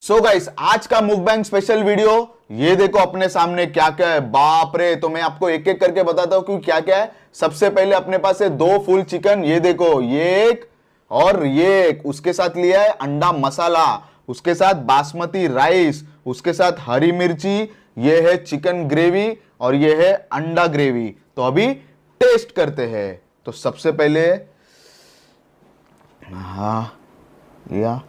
So guys, आज का mukbang special video, ये देखो अपने सामने क्या क्या है। बाप रे, तो मैं आपको एक एक करके बताता हूं कि क्या क्या है। सबसे पहले अपने पास है 2 फुल चिकन, ये देखो, ये एक और ये एक। उसके साथ लिया है अंडा मसाला, उसके साथ बासमती राइस, उसके साथ हरी मिर्ची, ये है चिकन ग्रेवी और ये है अंडा ग्रेवी। तो अभी टेस्ट करते हैं। तो सबसे पहले हाँ लिया।